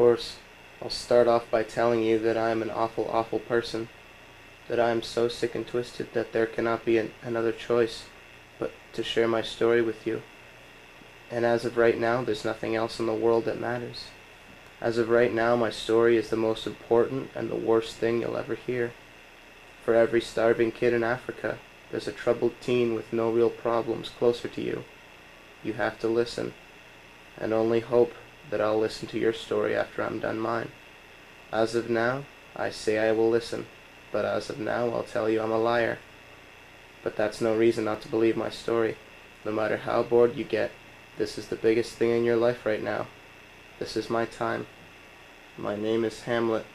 course, I'll start off by telling you that I am an awful, awful person. That I am so sick and twisted that there cannot be another choice but to share my story with you. And as of right now, there's nothing else in the world that matters. As of right now, my story is the most important and the worst thing you'll ever hear. For every starving kid in Africa, there's a troubled teen with no real problems closer to you. You have to listen, and only hope that I'll listen to your story after I'm done mine. As of now, I say I will listen, but as of now, I'll tell you I'm a liar. But that's no reason not to believe my story. No matter how bored you get, this is the biggest thing in your life right now. This is my time. My name is Hamlet.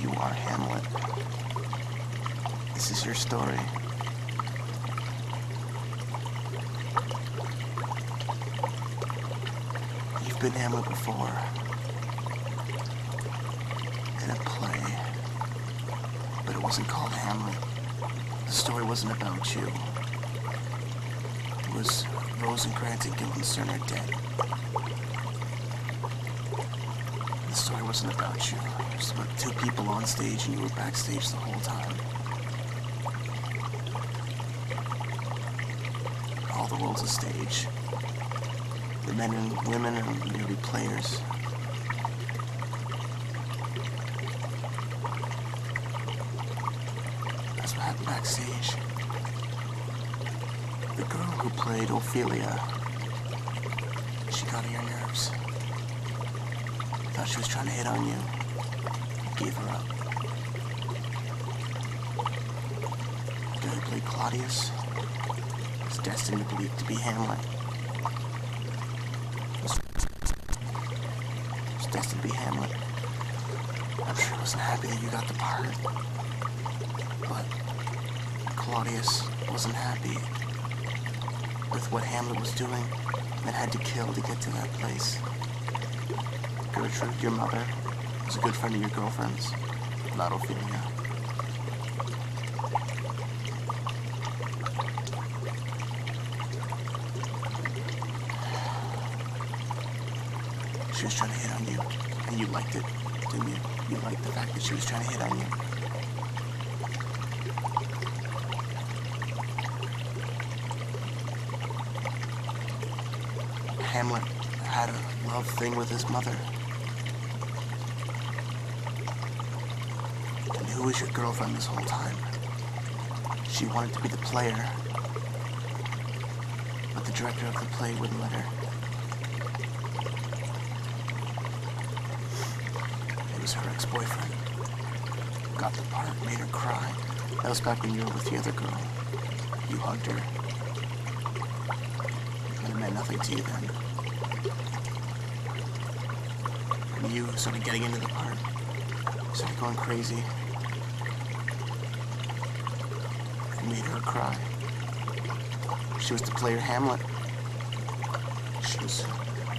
You are Hamlet. This is your story. You've been Hamlet before. In a play. But it wasn't called Hamlet. The story wasn't about you. It was Rosencrantz and Guildenstern are dead. The story wasn't about you. It was about two people on stage and you were backstage the whole time. All the world's a stage. The men and women are merely players. That's what happened backstage. The girl who played Ophelia, she got on your nerves. Thought she was trying to hit on you. You gave her up. The guy who played Claudius was destined to be Hamlet. Was destined to be Hamlet. I'm sure he wasn't happy that you got the part. But Claudius wasn't happy with what Hamlet was doing and had to kill to get to that place. Gertrude, your mother, was a good friend of your girlfriend's, not Ophelia. She was trying to hit on you, and you liked it, didn't you? You liked the fact that she was trying to hit on you. Hamlet had a love thing with his mother. And who was your girlfriend this whole time? She wanted to be the player, but the director of the play wouldn't let her. It was her ex-boyfriend. Got the part, made her cry. That was back when you were with the other girl. You hugged her. But it meant nothing to you then. And you started getting into the part. Started going crazy. And made her cry. She was the player Hamlet. She was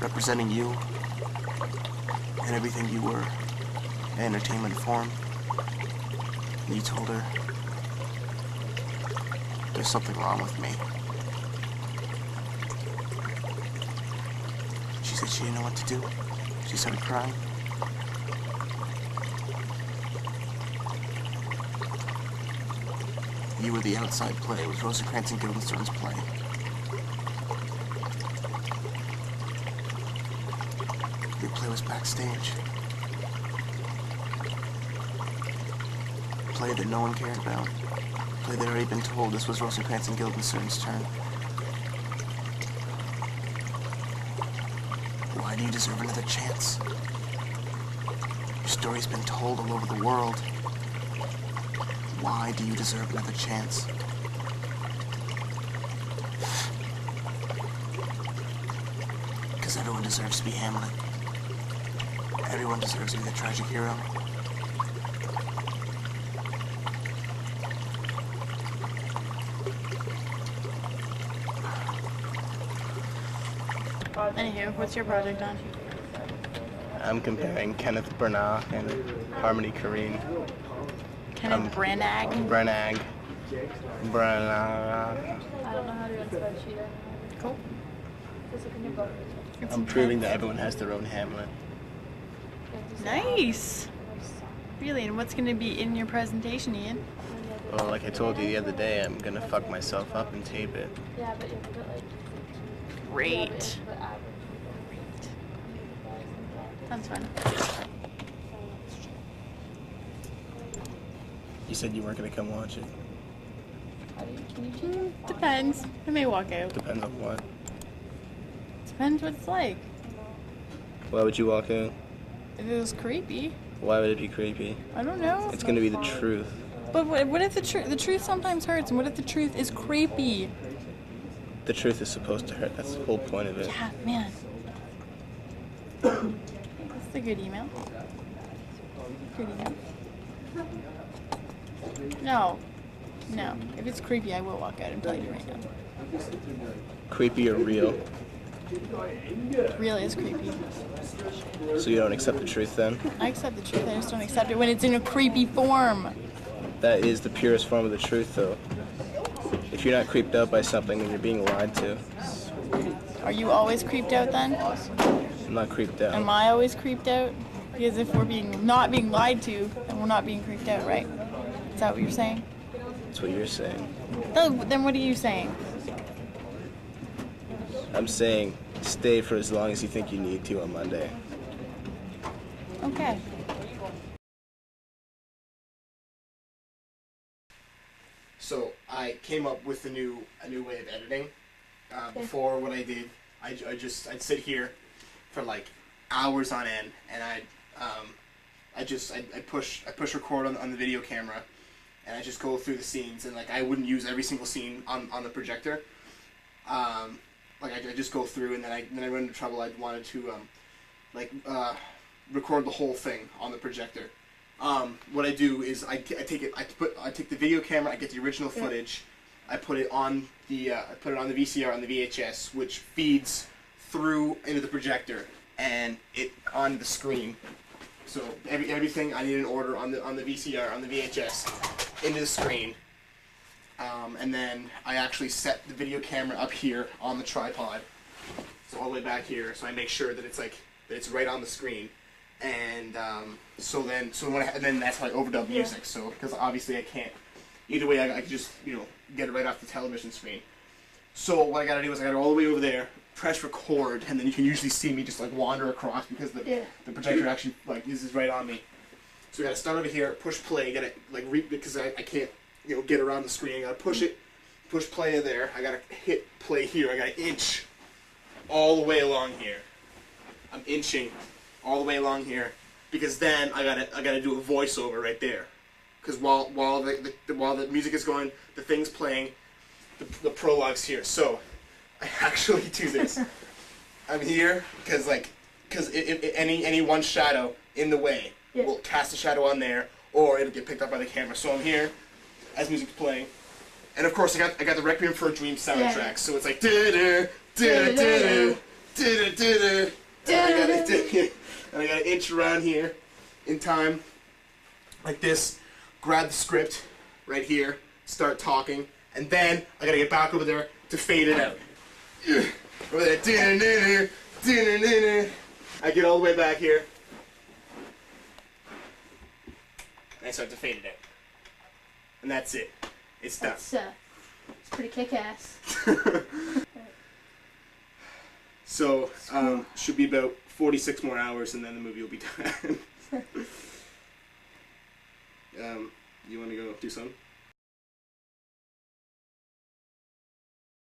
representing you and everything you were in entertainment form. And you told her, there's something wrong with me. She said she didn't know what to do. She started crying. You were the outside play. It was Rosencrantz and Guildenstern's play. Your play was backstage. A play that no one cared about. A play that had already been told this was Rosencrantz and Guildenstern's turn. Why do you deserve another chance? Your story's been told all over the world. Why do you deserve another chance? Because everyone deserves to be Hamlet. Everyone deserves to be the tragic hero. Anywho, what's your project on? I'm comparing Kenneth Branagh and Harmony Korine. Kenneth Branagh? Branagh. I don't know how to do a spreadsheet. Cool. Just look in your book. I'm proving that everyone has their own Hamlet. Nice. Really, and what's going to be in your presentation, Ian? Well, like I told you the other day, I'm gonna fuck myself up and tape it. Great. Sounds fun. You said you weren't gonna come watch it. Depends. I may walk out. Depends on what. Depends what it's like. Why would you walk out? If it was creepy, Why would it be creepy? I don't know. It's gonna be the truth. But what if the truth sometimes hurts, and what if the truth is creepy? The truth is supposed to hurt. That's the whole point of it. Yeah, man. That's a good email. Good email. No. No. If it's creepy, I will walk out and tell you right now. Creepy or real? Real is creepy. So you don't accept the truth then? I accept the truth, I just don't accept it when it's in a creepy form. That is the purest form of the truth, though. If you're not creeped out by something, then you're being lied to. Are you always creeped out then? I'm not creeped out. Am I always creeped out? Because if we're not being lied to, then we're not being creeped out, right? Is that what you're saying? That's what you're saying. Oh, then what are you saying? I'm saying stay for as long as you think you need to on Monday. Okay. So I came up with a new way of editing. Before, what I did, I'd sit here for like hours on end, and I push record on the video camera, and I just go through the scenes, and like I wouldn't use every single scene on the projector. Like I just go through, and then I run into trouble. I wanted to record the whole thing on the projector. What I do is I take the video camera, I get the original footage, I put it on the VCR on the VHS, which feeds through into the projector and it on the screen. So everything I need in order on the VCR on the VHS into the screen, and then I actually set the video camera up here on the tripod, so all the way back here. So I make sure that it's right on the screen. And then that's how I overdub music. So because obviously I can't. Either way, I could just get it right off the television screen. So what I gotta do is I gotta go all the way over there, press record, and then you can usually see me just like wander across because the projector actually is right on me. So we gotta start over here, push play, gotta because I can't get around the screen. I gotta push it, push play there. I gotta hit play here. I gotta inch all the way along here. I'm inching all the way along here, because then I gotta do a voiceover right there, because while the music is going, the thing's playing, the prologue's here. So I actually do this. I'm here because any one shadow in the way will cast a shadow on there, or it'll get picked up by the camera. So I'm here as music's playing, and of course I got the Requiem for a Dream soundtrack. So it's like da da da da da da da. And I gotta inch around here in time, like this, grab the script right here, start talking, and then I gotta get back over there to fade it out. Over there, I get all the way back here, and I start to fade it out. And that's it. It's done. It's pretty kick-ass. So, should be about 46 more hours, and then the movie will be done. You want to go do something?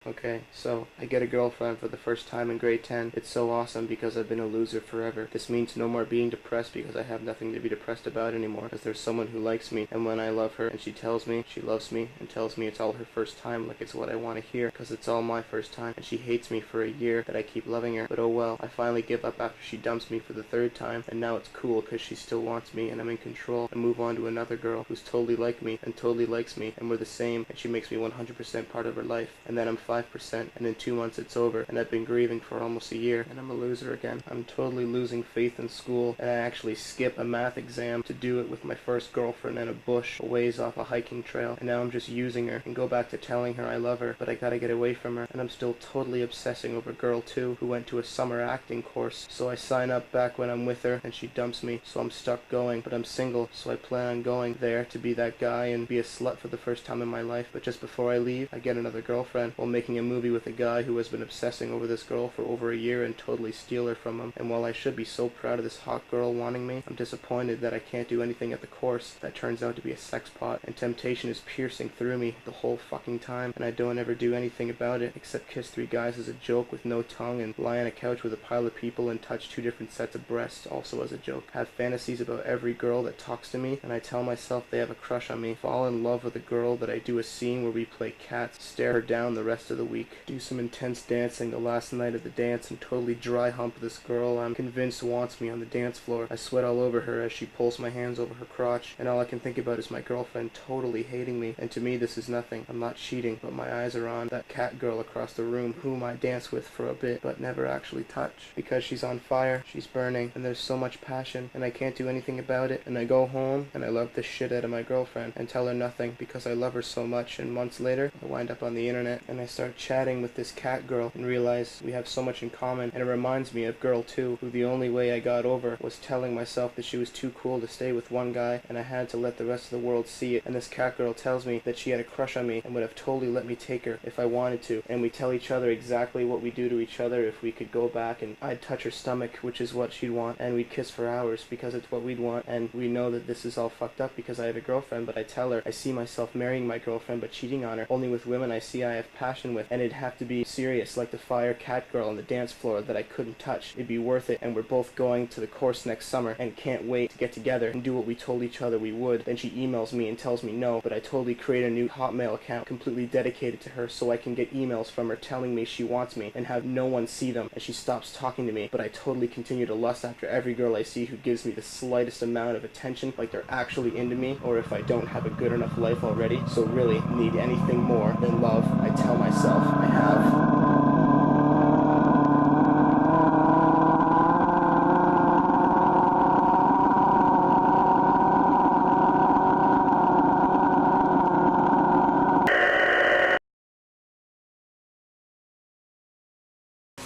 Okay, so I get a girlfriend for the first time in grade 10. It's so awesome because I've been a loser forever. This means no more being depressed because I have nothing to be depressed about anymore, because there's someone who likes me, and when I love her and she tells me she loves me and tells me it's all her first time, like it's what I want to hear, because it's all my first time, and she hates me for a year that I keep loving her. But oh well, I finally give up after she dumps me for the third time, and now it's cool because she still wants me and I'm in control, and move on to another girl who's totally like me and totally likes me, and we're the same, and she makes me 100% part of her life, and then I'm 5%, and in 2 months it's over, and I've been grieving for almost a year, and I'm a loser again. I'm totally losing faith in school, and I actually skip a math exam to do it with my first girlfriend in a bush a ways off a hiking trail, and now I'm just using her, and go back to telling her I love her, but I gotta get away from her, and I'm still totally obsessing over girl 2, who went to a summer acting course, so I sign up back when I'm with her, and she dumps me, so I'm stuck going, but I'm single, so I plan on going there to be that guy and be a slut for the first time in my life. But just before I leave, I get another girlfriend while making a movie with a guy who has been obsessing over this girl for over a year and totally steal her from him. And while I should be so proud of this hot girl wanting me, I'm disappointed that I can't do anything at the course. That turns out to be a sex pot, and temptation is piercing through me the whole fucking time, and I don't ever do anything about it except kiss 3 guys as a joke with no tongue, and lie on a couch with a pile of people and touch 2 different sets of breasts also as a joke. Have fantasies about every girl that talks to me, and I tell myself they have a crush on me. Fall in love with a girl that I do a scene where we play cats, stare her down the rest of the week, do some intense dancing the last night of the dance, and totally dry hump this girl I'm convinced wants me on the dance floor. I sweat all over her as she pulls my hands over her crotch, and all I can think about is my girlfriend totally hating me, and to me this is nothing. I'm not cheating, but my eyes are on that cat girl across the room whom I dance with for a bit, but never actually touch, because she's on fire, she's burning, and there's so much passion, and I can't do anything about it, and I go home, and I love the shit out of my girlfriend, and tell her nothing, because I love her so much, and months later, I wind up on the internet, and I start chatting with this cat girl, and realize we have so much in common, and it reminds me of girl 2, who the only way I got over was telling myself that she was too cool to stay with one guy, and I had to let the rest of the world see it, and this cat girl tells me that she had a crush on me, and would have totally let me take her if I wanted to, and we tell each other exactly what we do to each other if we could go back, and I'd touch her stomach, which is what she'd want, and we'd kiss for hours because it's what we'd want, and we know that this is all fucked up because I have a girlfriend, but I tell her I see myself marrying my girlfriend but cheating on her only with women I see I have passion with, and it'd have to be serious like the fire cat girl on the dance floor that I couldn't touch. It'd be worth it, and we're both going to the course next summer and can't wait to get together and do what we told each other we would. Then she emails me and tells me no, but I totally create a new Hotmail account completely dedicated to her so I can get emails from her telling me she wants me and have no one see them, and she stops talking to me, but I totally continue to lust after every girl I see who gives me the slightest amount of attention, like they're actually into me, or if I don't have a good enough life already, so really need anything more than love, I tell myself I have.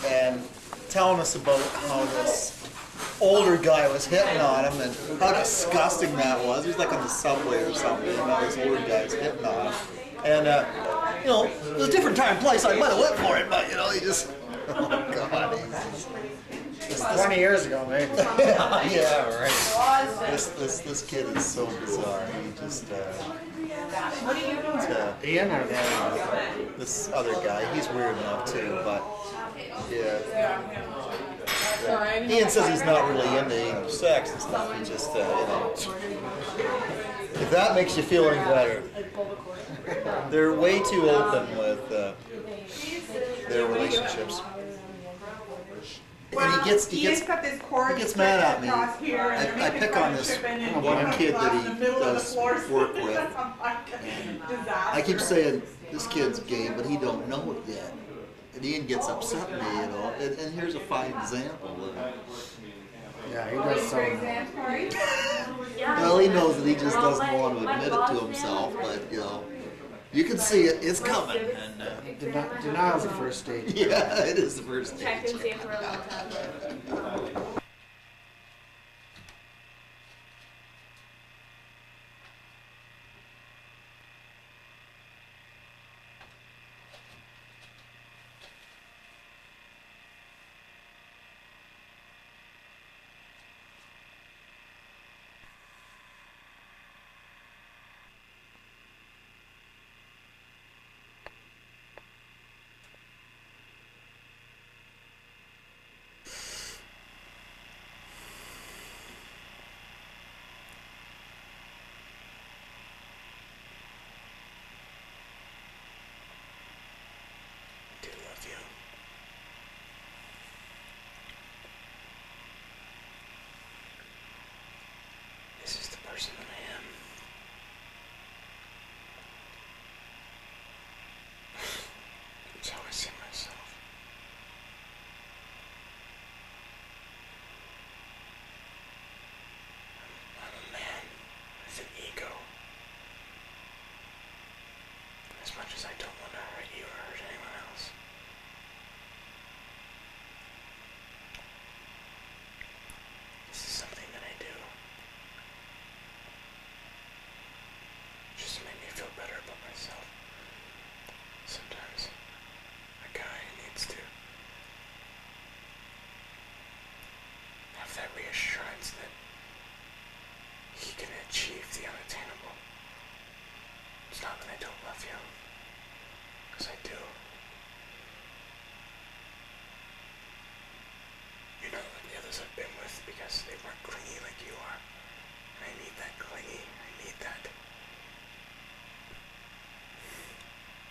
And telling us about how this older guy was hitting on him and how disgusting that was. He was like on the subway or something, and now this older guy's hitting on him. And, you know, it was a different time and place. I might have went for it, but, you know, he just, oh, God. It's 20 years ago, maybe. Yeah, right. This kid is so bizarre. He just, Ian or this other guy, he's weird enough too, but yeah. Ian says he's not really into sex and stuff. He just, you know, if that makes you feel any better, they're way too open with their relationships. And he gets mad at me. I pick on this one kid that he does work with. And I keep saying, this kid's gay, but he don't know it yet. And Ian gets upset at me, you know. And here's a fine example of it. Yeah, he does so. Well, he knows that he just doesn't want to admit it to himself, but, you know, you can see it. It's coming. And denial's the first stage. yeah, it is the first stage. Checked and see for a long time. assurance that he can achieve the unattainable. It's not that I don't love you, because I do. You're not like the others I've been with because they weren't clingy like you are. And I need that clingy. I need that.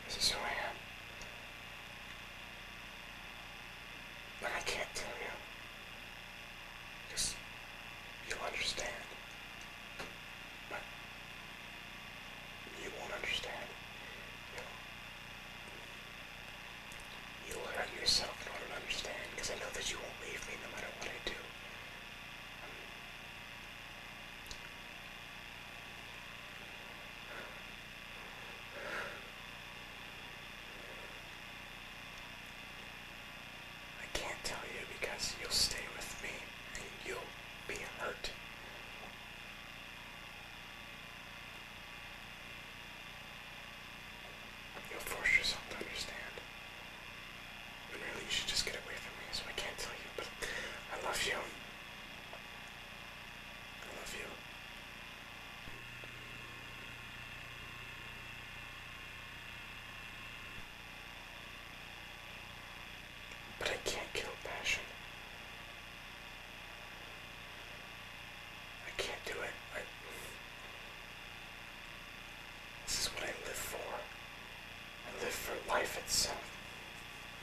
This is who I am. And I can't tell you. Because you'll understand. But you won't understand. You'll hurt yourself in order to understand, because I know that you won't leave me no matter what I do. I can't tell you because you'll stay with me and you'll be hurt. You'll force yourself to understand. When really you should just get away from me, so I can't tell you, but I love you. I love you. But I can't kill passion. I can't do it. This is what I live for. I live for life itself.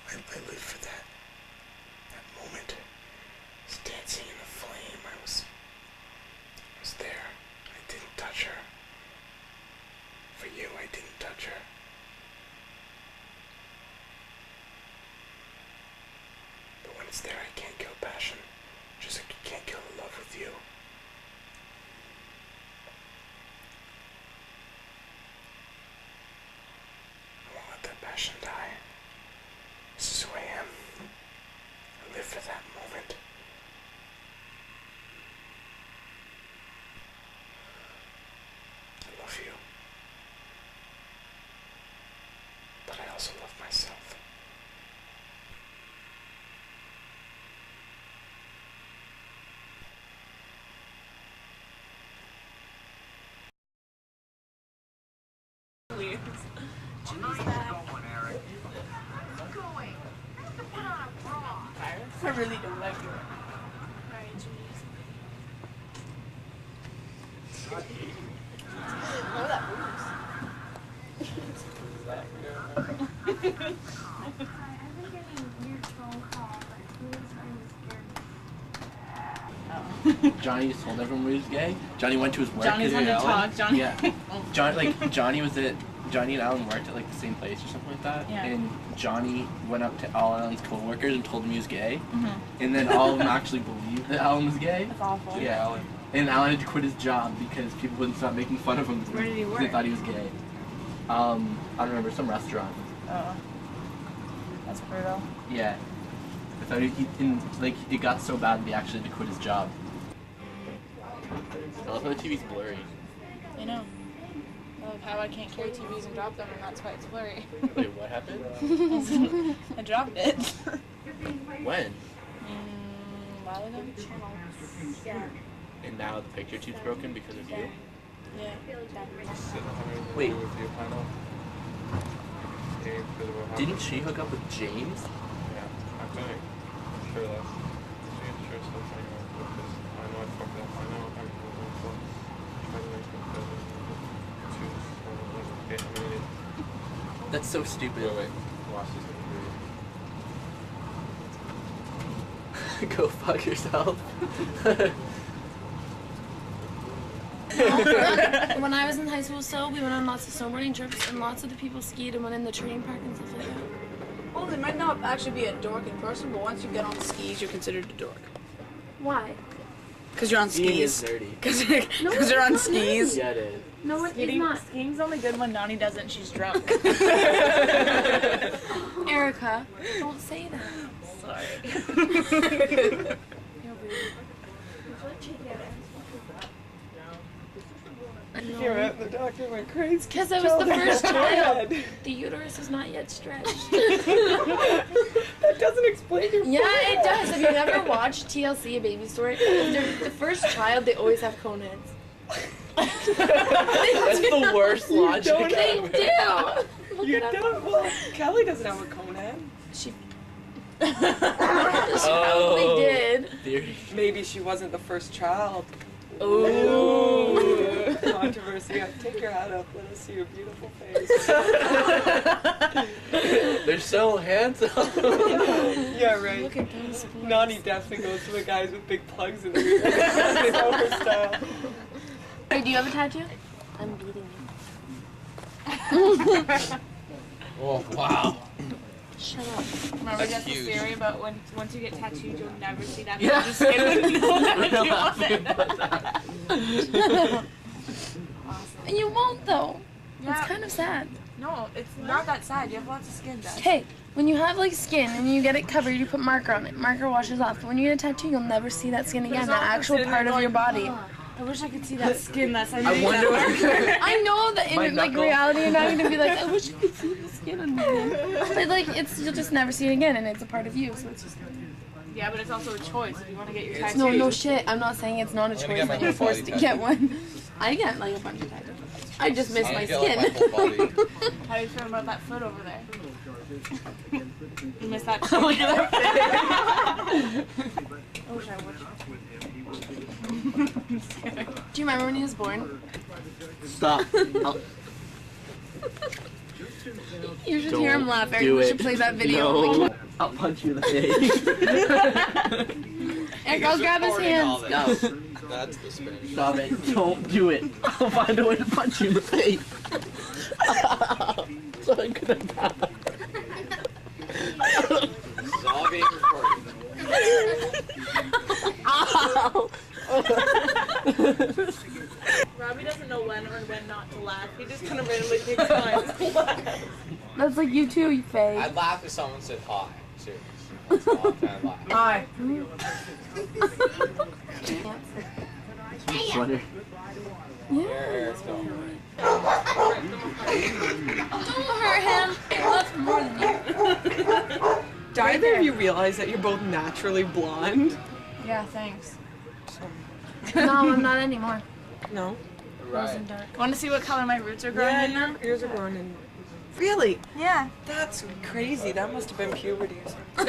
I live for that moment. I was dancing in the flame. I was there. I didn't touch her. For you, I didn't touch her. But when it's there, I can't kill passion. Just like you can't kill the love with you. I won't let that passion die. This is who I am. I live for that moment. I love you. But I also love myself. I really don't like you. Oh, that Johnny just told everyone he was gay. Johnny went to his work. Johnny's on the talk. Johnny. Yeah. Johnny and Alan worked at like the same place or something like that. Yeah. And Johnny went up to all Alan's coworkers and told them he was gay. Mm-hmm. And then all of them actually believed that Alan was gay. That's awful. Yeah. And Alan had to quit his job because people wouldn't stop making fun of him. Where did he work? They thought he was gay. I don't remember, some restaurant. Oh. That's brutal. Yeah. I thought it got so bad that he actually had to quit his job. I love how the TV's blurry. I know. I love how I can't carry TVs and drop them, and that's why it's blurry. Wait, what happened? I dropped it. When? A while ago. And now the picture tube's broken because of you? Yeah. Wait. Didn't she hook up with James? Yeah, I think. I'm sure that's. She sure says anyway, because I know I fucked up. I know I'm going to That's so stupid. wait. Watch this Go fuck yourself. When I was in high school still, we went on lots of snowboarding trips, and lots of the people skied and went in the training park and stuff like that. Well, they might not actually be a dork in person, but once you get on skis, you're considered a dork. Why? Because you're on Skiing is skis. dirty. Because you're on skis. Yeah, it is. No, it is not. Skiing's only good when Nani does it and she's drunk. Erica, don't say that. Sorry. I know. came out and the doctor went crazy. Because I was the first child. The uterus is not yet stretched. That doesn't explain your Yeah, it does. Have you ever watched TLC, A Baby Story? If they're the first child, they always have cone heads. That's the worst logic. They do! You don't? Well, Kelly doesn't have a cone head. She probably did. Theory. Maybe she wasn't the first child. Ooh. Controversy. Take your hat off. Let us see your beautiful face. They're so handsome. Yeah, right. Look at those boys. Nani definitely goes for the guys with big plugs in their ears. They know her style. Wait, do you have a tattoo? I'm beating you. Oh, wow. Shut up. Remember That's that's the huge. theory about once you get tattooed, you'll never see that Yeah. person's skin with no tattoo on it. And you won't, though. Yeah. It's kind of sad. No, it's not that sad. You have lots of skin, Dad. Okay, when you have like skin and you get it covered, you put marker on it. Marker washes off. But when you get a tattoo, you'll never see that skin again. That actual part of your body. I wish I could see that skin. That's I wonder I know that My in like knuckle. reality, you're not gonna be like, I wish you could see the skin on me. But like, you'll just never see it again, and it's a part of you. So it's just. Yeah, but it's also a choice if you want to get your tattoo. No shit. I'm not saying it's not a choice. Like you're forced to get one. I get like a bunch of tattoos. I just miss my skin. How do you feel about that foot over there? You miss that? Look at that I wish I would. Do you remember when he was born? Stop. You should Don't hear him laugh. Eric, do we it. should play that video. No. I'll punch you in the face. Eric, I'll grab his hands. Go. That's the Spanish. Stop it. Don't do it. I'll find a way to punch you in the face. So I'm gonna die. Zombie recording. Ow! Robbie doesn't know when or when not to laugh. He just kind of randomly takes time to laugh. That's like you too, you fake. I'd laugh if someone said hi. Seriously. That's all I'm trying to laugh. Hi. Sweater. Here, let's go. Don't hurt him. He loves more than you. Do either of you realize that you're both naturally blonde? Yeah, thanks. No, I'm not anymore. No. Right. Want to see what color my roots are growing in now? Yours are growing in. Really? Yeah. That's crazy. That must have been puberty or something.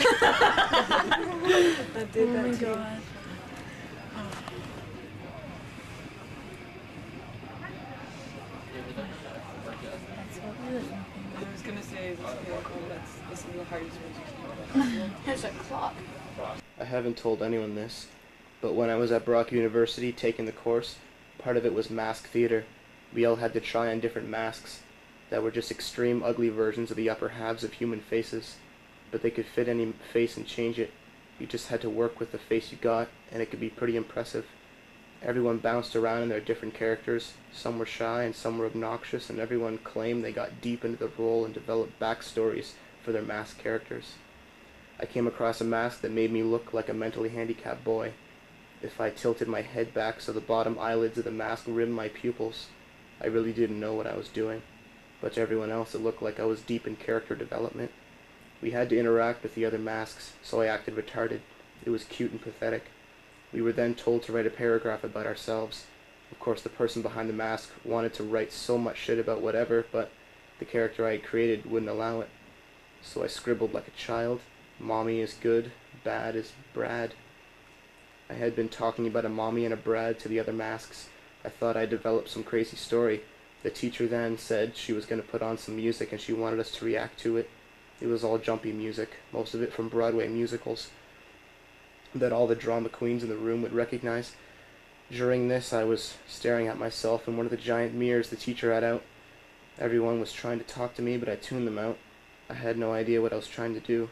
That did that too. God. I was gonna say, this is the hardest one. There's a clock. I haven't told anyone this, but when I was at Brock University taking the course, part of it was mask theater. We all had to try on different masks that were just extreme ugly versions of the upper halves of human faces, but they could fit any face and change it. You just had to work with the face you got, and it could be pretty impressive. Everyone bounced around in their different characters. Some were shy and some were obnoxious, and everyone claimed they got deep into the role and developed backstories for their masked characters. I came across a mask that made me look like a mentally handicapped boy. If I tilted my head back so the bottom eyelids of the mask rimmed my pupils, I really didn't know what I was doing. But to everyone else it looked like I was deep in character development. We had to interact with the other masks, so I acted retarded. It was cute and pathetic. We were then told to write a paragraph about ourselves. Of course, the person behind the mask wanted to write so much shit about whatever, but the character I had created wouldn't allow it. So I scribbled like a child. Mommy is good, bad is Brad. I had been talking about a mommy and a Brad to the other masks. I thought I'd developed some crazy story. The teacher then said she was going to put on some music and she wanted us to react to it. It was all jumpy music, most of it from Broadway musicals, that all the drama queens in the room would recognize. During this, I was staring at myself in one of the giant mirrors the teacher had out. Everyone was trying to talk to me, but I tuned them out. I had no idea what I was trying to do,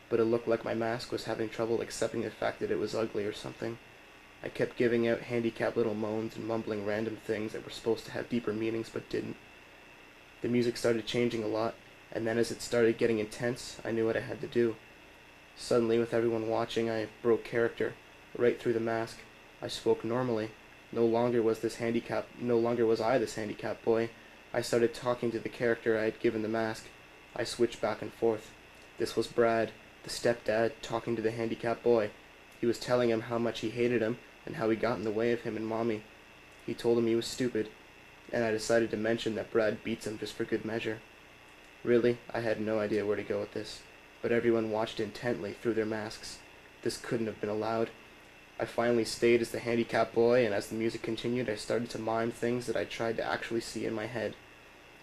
but it looked like my mask was having trouble accepting the fact that it was ugly or something. I kept giving out handicapped little moans and mumbling random things that were supposed to have deeper meanings but didn't. The music started changing a lot, and then as it started getting intense, I knew what I had to do. Suddenly, with everyone watching, I broke character, right through the mask. I spoke normally. No longer was I this handicapped boy. I started talking to the character I had given the mask. I switched back and forth. This was Brad, the stepdad, talking to the handicapped boy. He was telling him how much he hated him and how he got in the way of him and Mommy. He told him he was stupid, and I decided to mention that Brad beats him just for good measure. Really, I had no idea where to go with this, but everyone watched intently through their masks. This couldn't have been allowed. I finally stayed as the handicapped boy, and as the music continued, I started to mime things that I tried to actually see in my head.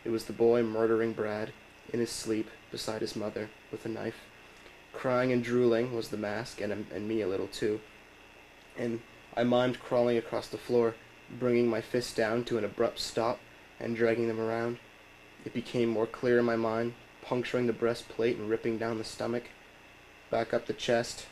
It was the boy murdering Brad, in his sleep, beside his mother, with a knife. Crying and drooling was the mask, and me a little too. And I mimed crawling across the floor, bringing my fists down to an abrupt stop, and dragging them around. It became more clear in my mind, puncturing the breastplate and ripping down the stomach, back up the chest,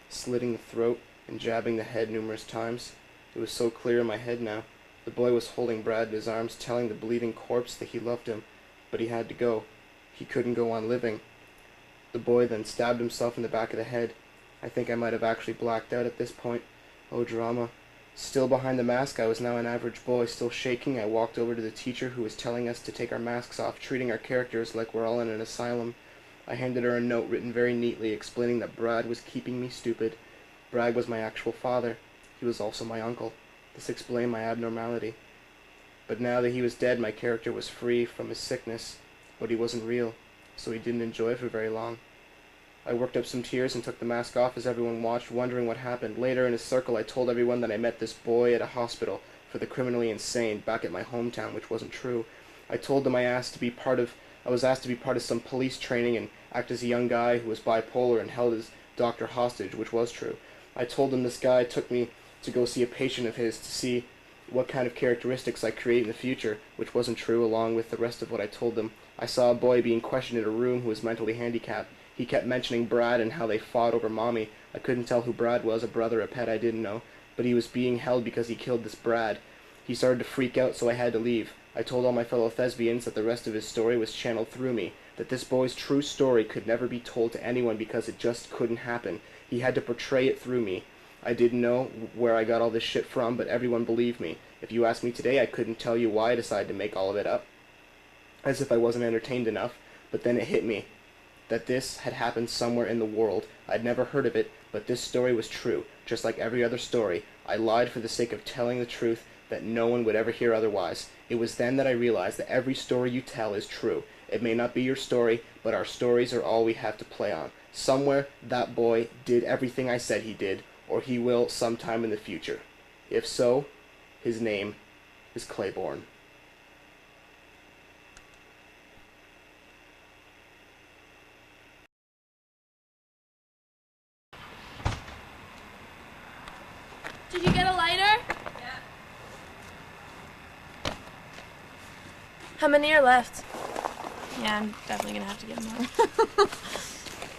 slitting the throat, and jabbing the head numerous times. It was so clear in my head now. The boy was holding Brad in his arms, telling the bleeding corpse that he loved him, but he had to go. He couldn't go on living. The boy then stabbed himself in the back of the head. I think I might have actually blacked out at this point. Oh, drama. Still behind the mask, I was now an average boy, still shaking. I walked over to the teacher who was telling us to take our masks off, treating our characters like we're all in an asylum. I handed her a note written very neatly, explaining that Brad was keeping me stupid. Brad was my actual father. He was also my uncle. This explained my abnormality. But now that he was dead, my character was free from his sickness, but he wasn't real, so he didn't enjoy it for very long. I worked up some tears and took the mask off as everyone watched, wondering what happened. Later, in a circle, I told everyone that I met this boy at a hospital for the criminally insane back at my hometown, which wasn't true. I told them I was asked to be part of some police training and act as a young guy who was bipolar and held his doctor hostage, which was true. I told them this guy took me to go see a patient of his to see what kind of characteristics I create in the future, which wasn't true, along with the rest of what I told them. I saw a boy being questioned in a room who was mentally handicapped. He kept mentioning Brad and how they fought over Mommy. I couldn't tell who Brad was, a brother, a pet, I didn't know. But he was being held because he killed this Brad. He started to freak out, so I had to leave. I told all my fellow thespians that the rest of his story was channeled through me, that this boy's true story could never be told to anyone because it just couldn't happen. He had to portray it through me. I didn't know where I got all this shit from, but everyone believed me. If you asked me today, I couldn't tell you why I decided to make all of it up. As if I wasn't entertained enough, but then it hit me that this had happened somewhere in the world. I'd never heard of it, but this story was true, just like every other story. I lied for the sake of telling the truth that no one would ever hear otherwise. It was then that I realized that every story you tell is true. It may not be your story, but our stories are all we have to play on. Somewhere, that boy did everything I said he did, or he will sometime in the future. If so, his name is Claiborne. Did you get a lighter? Yeah. How many are left? Yeah, I'm definitely gonna have to get more.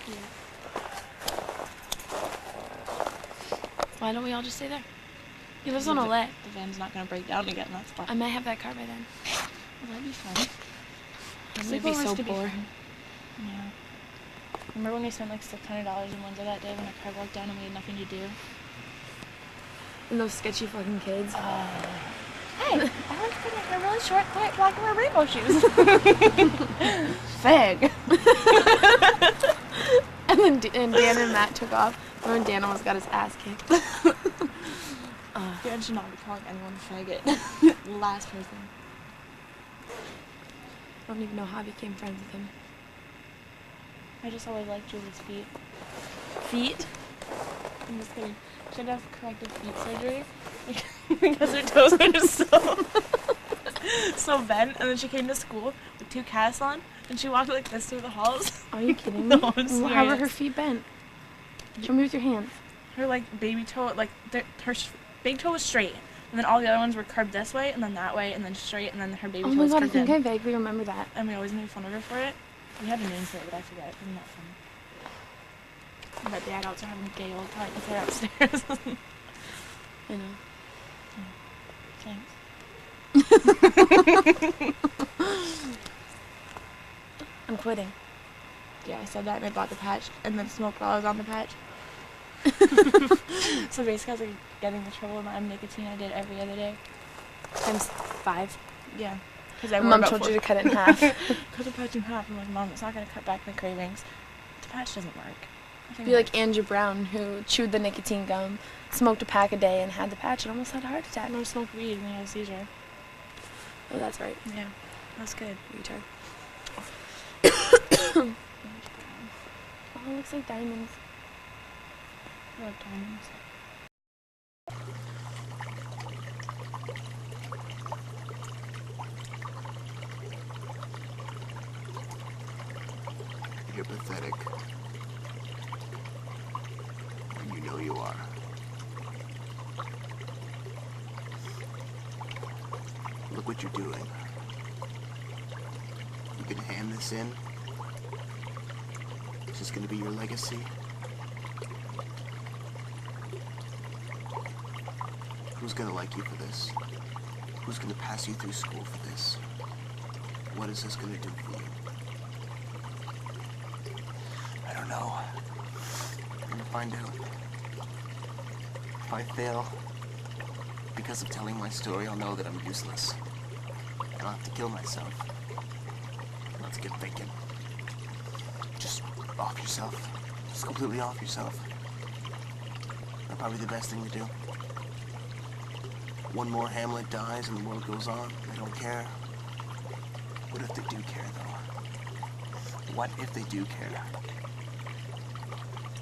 Yeah. Why don't we all just stay there? He lives on a leg. The van's not gonna break down again, that's fine. I might have that car by then. Well, that'd be fun. We'd be so Sleepovers bored. Yeah. Remember when we spent like $600 in Windsor that day when our car broke down and we had nothing to do? And those sketchy fucking kids. Hey, I went to put like a really short, quiet, black and white rainbow shoes. Fag. And then Dan and Matt took off. Remember when Dan almost got his ass kicked? Dan should not be calling anyone a faggot. Last person. I don't even know how I became friends with him. I just always liked Julie's feet. Feet? I'm just kidding. She had to have corrective feet surgery because her toes were just so bent. And then she came to school with 2 casts on, and she walked like this through the halls. Are you kidding me? No, I'm serious. How were her feet bent? Show me with your hands. Her like baby toe, like her big toe was straight, and then all the other ones were curved this way, and then that way, and then straight, and then her baby toe was curved in. I think I vaguely remember that. And we always made fun of her for it. We had a name for it, but I forget. Isn't that funny? But the adults are having a gay old time with her upstairs. I know. Thanks. I'm quitting. Yeah, I said that and I bought the patch and then smoked while I was on the patch. So basically, I was like getting the trouble amount of nicotine I did every other day. Times 5. Yeah. Because Mom told you to cut it in half. Cut the patch in half. I'm like, Mom, it's not gonna cut back my cravings. The patch doesn't work. Be like Andrew Brown, who chewed the nicotine gum, smoked a pack a day, and had the patch, and almost had a heart attack. No, smoked weed and he had a seizure. Oh, that's right. Yeah, that's good. Retard. Oh, it looks like diamonds. I love diamonds. You're pathetic. And you know you are. Look what you're doing. You can hand this in. This is gonna be your legacy. Who's gonna like you for this? Who's gonna pass you through school for this? What is this gonna do for you? I don't know. I'm gonna find out. If I fail, because of telling my story, I'll know that I'm useless. I don't have to kill myself. Let's get thinking. Just off yourself. Just completely off yourself. That's probably the best thing to do. One more Hamlet dies and the world goes on. They don't care. What if they do care, though? What if they do care?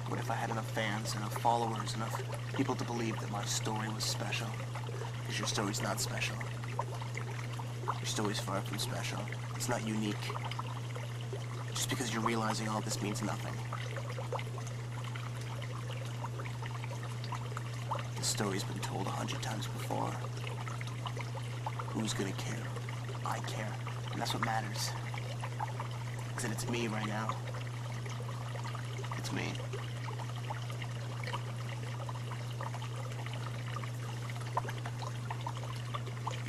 What if I had enough fans, enough followers, enough people to believe that my story was special? Because your story's not special. Your story's far from special. It's not unique. Just because you're realizing all this means nothing. The story's been told 100 times before. Who's gonna care? I care. And that's what matters. Because it's me right now. It's me.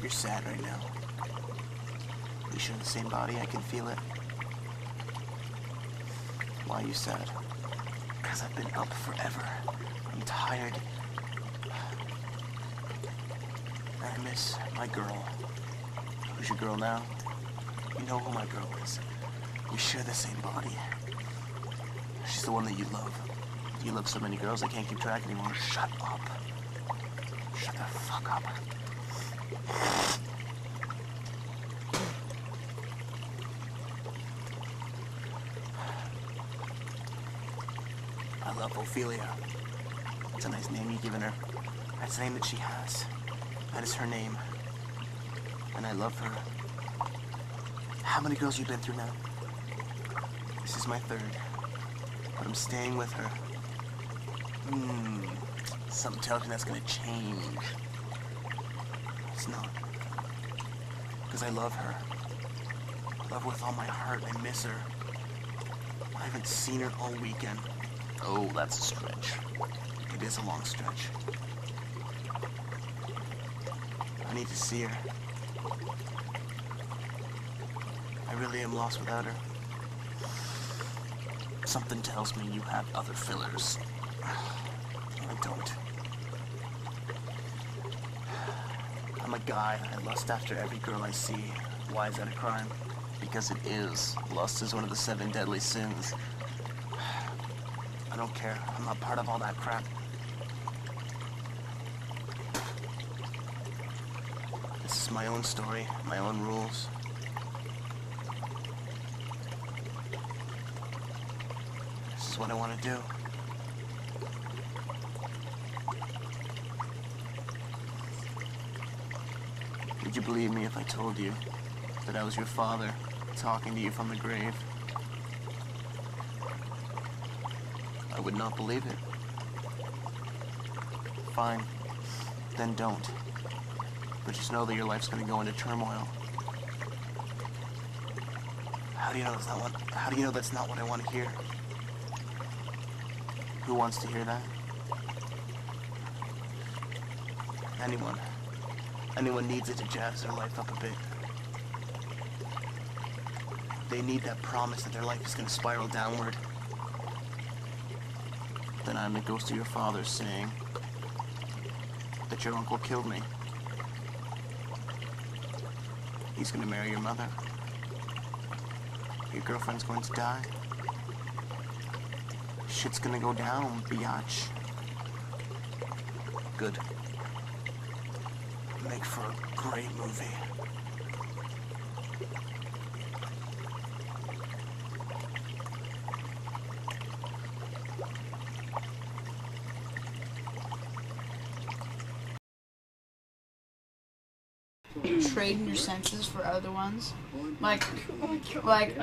You're sad right now. We share the same body, I can feel it. Why are you sad? Because I've been up forever. I'm tired. And I miss my girl. Who's your girl now? You know who my girl is. We share the same body. She's the one that you love. You love so many girls I can't keep track anymore. Shut up. Shut the fuck up. I love Ophelia. It's a nice name you've given her. That's the name that she has. That is her name. And I love her. How many girls you been through now? This is my 3rd. But I'm staying with her. Something tells me that's gonna change. It's not. Because I love her. I love her with all my heart. I miss her. I haven't seen her all weekend. Oh, that's a stretch. It is a long stretch. I need to see her. I really am lost without her. Something tells me you have other fillers. I don't. I'm a guy. I lust after every girl I see. Why is that a crime? Because it is. Lust is one of the 7 deadly sins. I don't care. I'm not part of all that crap. This is my own story, my own rules. This is what I want to do. Would you believe me if I told you that I was your father talking to you from the grave? I would not believe it. Fine. Then don't. But just know that your life's gonna go into turmoil. How do you know that's not what I want to hear? Who wants to hear that? Anyone. Anyone needs it to jazz their life up a bit. They need that promise that their life is gonna spiral downward. then I'm the ghost of your father saying that your uncle killed me. He's gonna marry your mother. Your girlfriend's going to die. Shit's gonna go down, biatch. Good. Make for a great movie. Trading your senses for other ones, like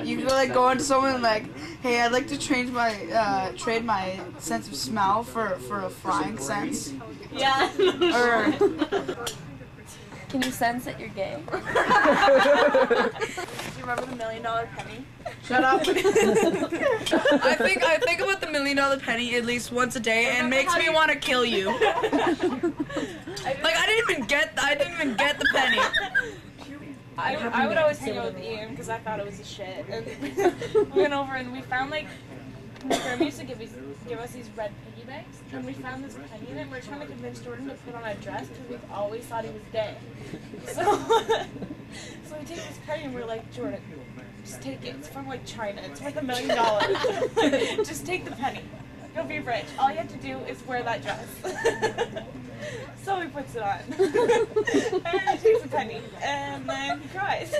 you could like go into someone like, hey, I'd like to trade my sense of smell for a flying sense. Yeah. Or Can you sense that you're gay? Do you remember the $1 million penny? Shut up. I think about the $1 million penny at least once a day, and makes me want to kill you. Like I didn't even get the penny. I would always hang out with Ian because I thought it was a shit. And we went over and we found like Grandma used to give us these red piggy banks, and we found this penny in it. We were trying to convince Jordan to put on a dress because we always thought he was gay. So we take this penny and we're like, Jordan, just take it. It's from like China. It's worth $1 million. Just take the penny. You'll be rich. All you have to do is wear that dress. So he puts it on. And he takes a penny. And then he cries.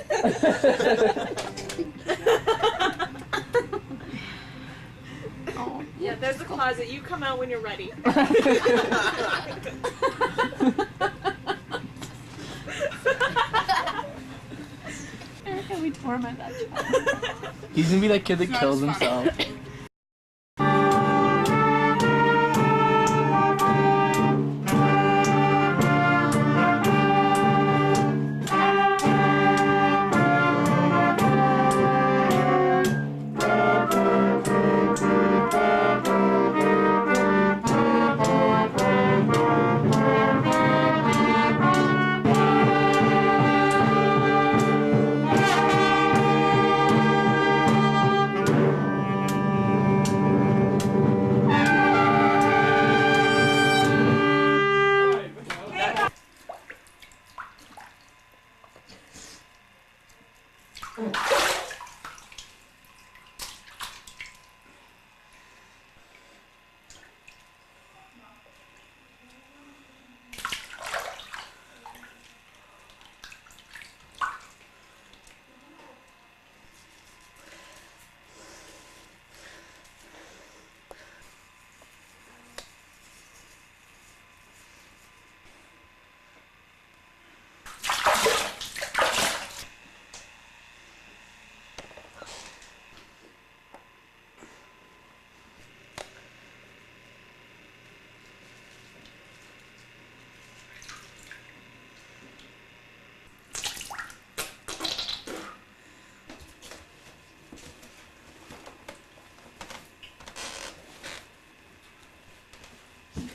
oh. Yeah, there's the closet. You come out when you're ready. Erica, we torment that child. He's gonna be that kid that kills himself.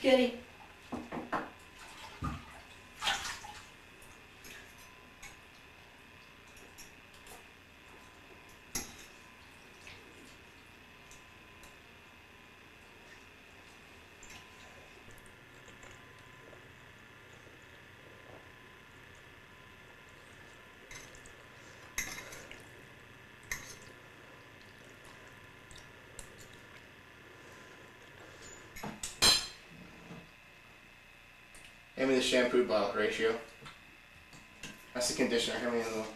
Kitty. Hand me the shampoo bottle ratio. That's the conditioner. Hand me the other one.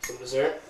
Some dessert.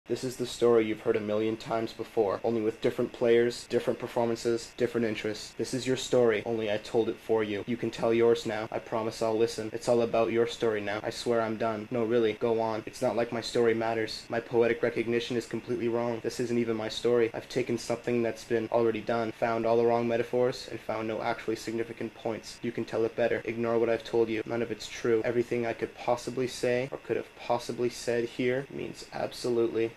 This is the story you've heard a million times before, only with different players, different performances, different interests. This is your story, only I told it for you. You can tell yours now. I promise I'll listen. It's all about your story now. I swear I'm done. No, really, go on. It's not like my story matters. My poetic recognition is completely wrong. This isn't even my story. I've taken something that's been already done, found all the wrong metaphors, and found no actually significant points. You can tell it better. Ignore what I've told you. None of it's true. Everything I could possibly say, or could have possibly said here, means absolutely